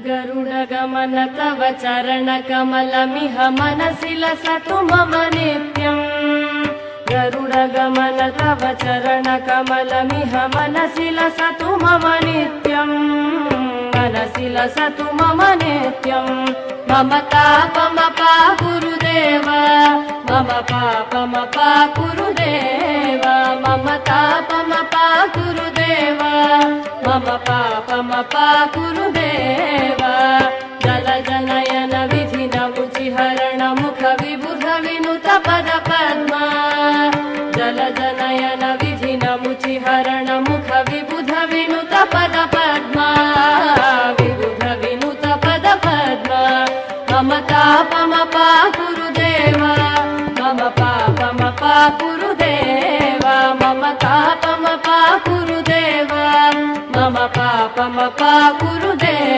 गरुडगमन तव चरणकमलमिह मनसि लसतु मम नित्यम् गरुडगमन तव चरणकमलमिह मनसि लसतु मम नित्यम् मनसि लसतु मम नित्यम् मम तापमपा गुरुदेव मम पापमपा गुरुदेव मम तापमपा गुरुदेव मम पापमपा गुरुदेव जलजनयन विधिन मुचिहरण मुख विबुध विनुत पद पद्मा जलजनयन विधिन मुचिहरण मुख विबुध विनुत पद पद्मा विबुध विनुत पद पद्मा मम तापमपा गुरुदेव मम पापमपा गुरुदेव मम तापमपा गुरुदेव मम पापमपा गुरुदेव।